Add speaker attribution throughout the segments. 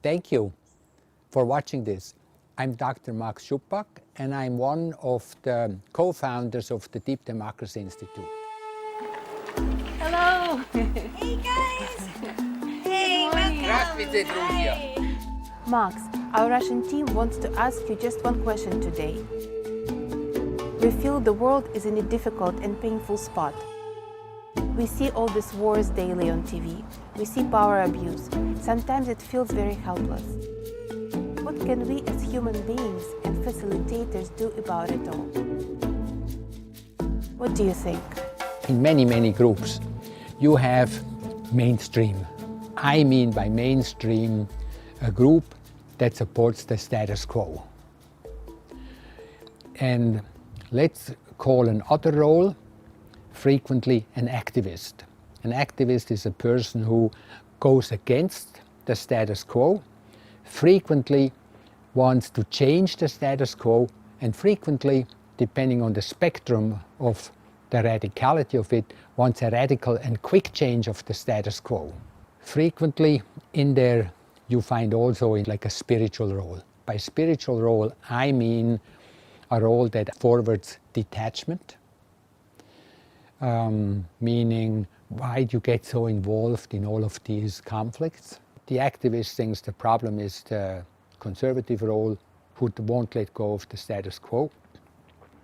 Speaker 1: Thank you for watching this. I'm Dr. Max Schuppach, and I'm one of the co-founders of the Deep Democracy Institute.
Speaker 2: Hello!
Speaker 3: Hey guys! Hey,
Speaker 1: Здравствуйте, друзья!
Speaker 2: Max, our Russian team wants to ask you just one question today. We feel the world is in a difficult and painful spot. We see all these wars daily on TV. We see power abuse. Sometimes it feels very helpless. What can we as human beings and facilitators do about it all? What do you think?
Speaker 1: In many groups, you have mainstream. I mean by mainstream, a group that supports the status quo. And let's call another role frequently an activist. An activist is a person who goes against the status quo, frequently wants to change the status quo, and frequently, depending on the spectrum of the radicality of it, wants a radical and quick change of the status quo. Frequently in there you find also like a spiritual role. By spiritual role I mean a role that forwards detachment, meaning why do you get so involved in all of these conflicts? The activist thinks the problem is the conservative role who won't let go of the status quo.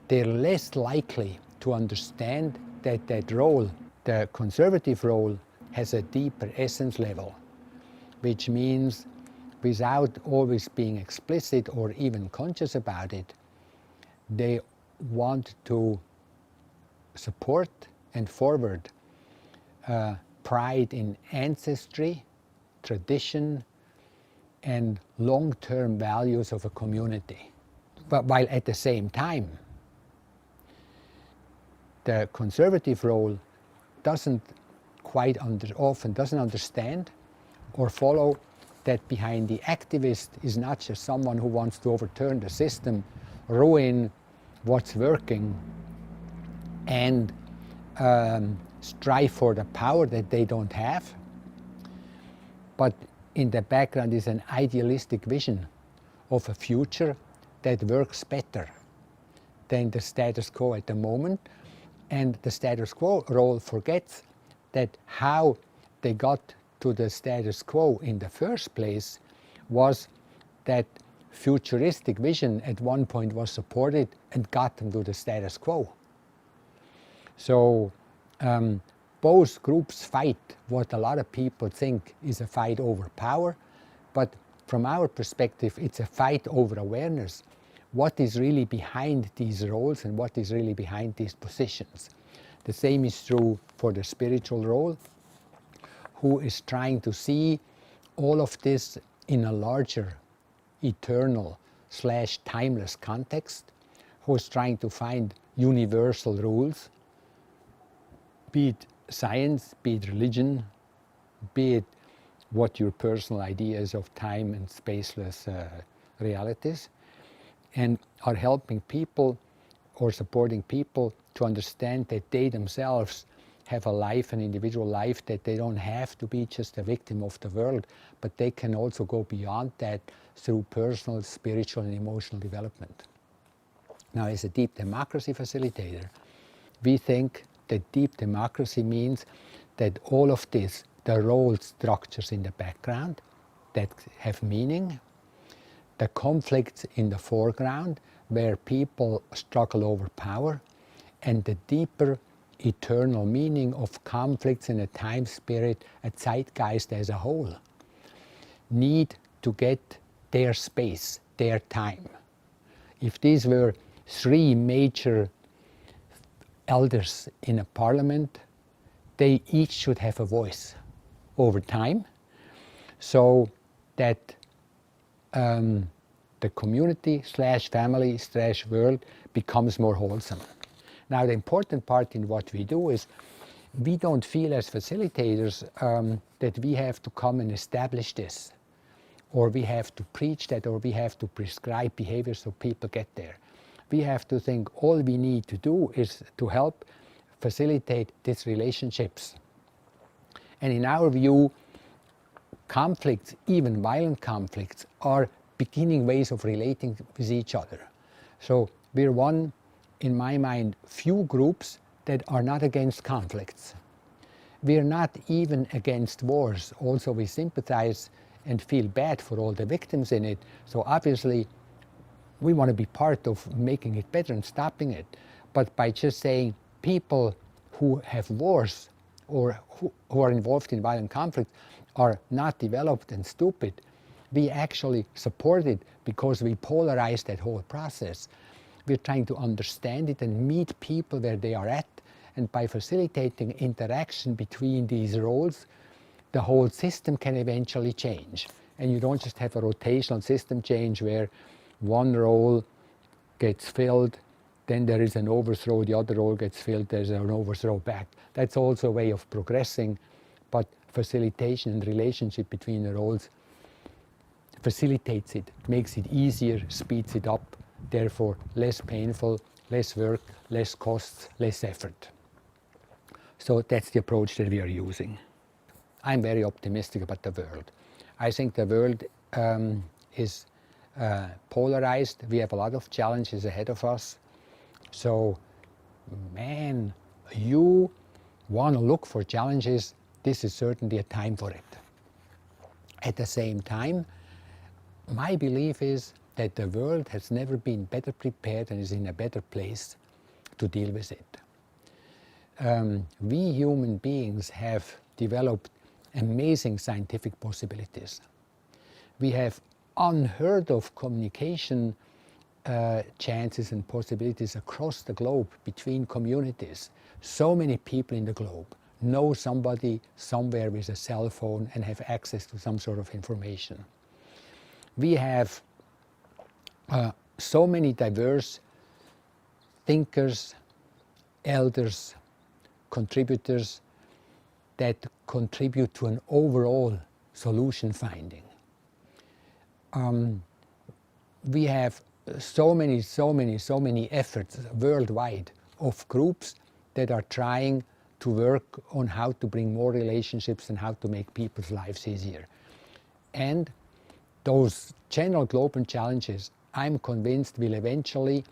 Speaker 1: They're less likely to understand that that role, the conservative role, has a deeper essence level, which means without always being explicit or even conscious about it, they want to support and forward pride in ancestry, tradition, and long-term values of a community. But while at the same time, the conservative role doesn't often doesn't understand or follow that behind the activist is not just someone who wants to overturn the system, ruin what's working, and strive for the power that they don't have, but in the background is an idealistic vision of a future that works better than the status quo at the moment. And the status quo role forgets that how they got to the status quo in the first place was that futuristic vision at one point was supported and got them to the status quo. So both groups fight what a lot of people think is a fight over power, but from our perspective it's a fight over awareness. What is really behind these roles and what is really behind these positions? The same is true for the spiritual role, who is trying to see all of this in a larger, eternal / timeless context, who is trying to find universal rules, be it science, be it religion, be it what your personal ideas of time and spaceless realities, and are helping people or supporting people to understand that they themselves have a life, an individual life, that they don't have to be just a victim of the world, but they can also go beyond that through personal, spiritual, and emotional development. Now, as a deep democracy facilitator, we think that deep democracy means that all of this, the role structures in the background that have meaning, the conflicts in the foreground where people struggle over power, and the deeper eternal meaning of conflicts in a time spirit, a zeitgeist as a whole, need to get their space, their time. If these were three major elders in a parliament, they each should have a voice over time, so that the community / family / world becomes more wholesome. Now, the important part in what we do is we don't feel as facilitators that we have to come and establish this, or we have to preach that, or we have to prescribe behavior so people get there. We have to think all we need to do is to help facilitate these relationships. And in our view, conflicts, even violent conflicts, are beginning ways of relating with each other. So we're one, in my mind, few groups that are not against conflicts. We're not even against wars. Also, we sympathize and feel bad for all the victims in it. So obviously, we want to be part of making it better and stopping it. But by just saying people who have wars or who are involved in violent conflict are not developed and stupid, we actually support it because we polarize that whole process. We're trying to understand it and meet people where they are at, and by facilitating interaction between these roles, the whole system can eventually change. And you don't just have a rotational system change where one role gets filled, then there is an overthrow, the other role gets filled, there's an overthrow back. That's also a way of progressing, but facilitation and relationship between the roles facilitates it, makes it easier, speeds it up, therefore less painful, less work, less costs, less effort. So that's the approach that we are using. I'm very optimistic about the world. I think the world is polarized. We have a lot of challenges ahead of us. So, man, you want to look for challenges, this is certainly a time for it. At the same time, my belief is that the world has never been better prepared and is in a better place to deal with it. We human beings have developed amazing scientific possibilities. We have unheard of communication chances and possibilities across the globe between communities. So many people in the globe know somebody somewhere with a cell phone and have access to some sort of information. We have so many diverse thinkers, elders, contributors that contribute to an overall solution finding. We have so many efforts worldwide of groups that are trying to work on how to bring more relationships and how to make people's lives easier. And those general global challenges, I'm convinced, will eventually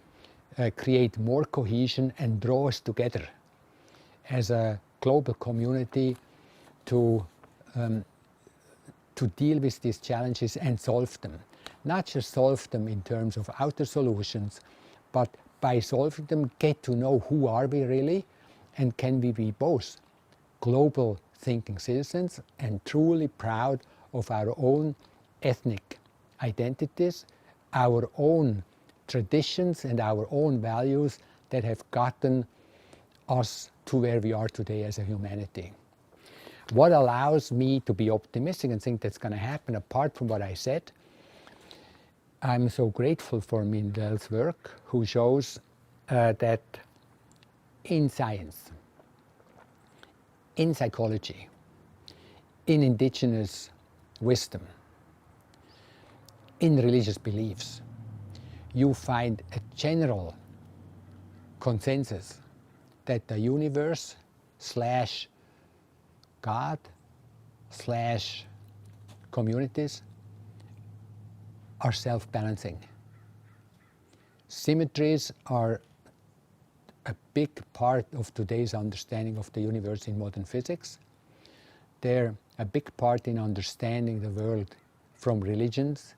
Speaker 1: create more cohesion and draw us together as a global community to deal with these challenges and solve them. Not just solve them in terms of outer solutions, but by solving them, get to know who are we really, and can we be both global thinking citizens and truly proud of our own ethnic identities, our own traditions and our own values that have gotten us to where we are today as a humanity. What allows me to be optimistic and think that's going to happen, apart from what I said, I'm so grateful for Mindel's work, who shows that in science, in psychology, in indigenous wisdom, in religious beliefs, you find a general consensus that the universe / God / communities are self-balancing. Symmetries are a big part of today's understanding of the universe in modern physics. They're a big part in understanding the world from religions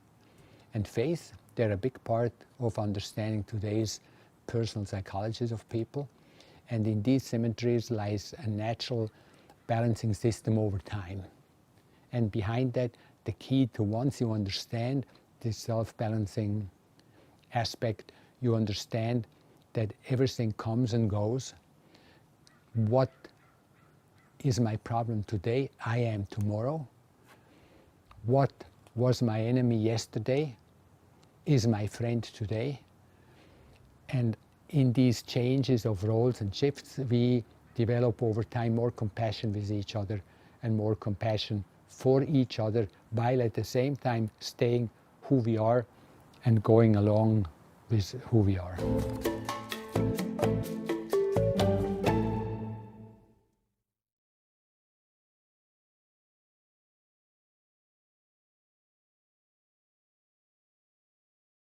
Speaker 1: and faith. They're a big part of understanding today's personal psychologies of people. And in these symmetries lies a natural balancing system over time. And behind that, the key to, once you understand this self-balancing aspect, you understand that everything comes and goes. What is my problem today, I am tomorrow. What was my enemy yesterday is my friend today. And in these changes of roles and shifts, we develop over time more compassion with each other and more compassion for each other, while at the same time staying who we are and going along with who we are.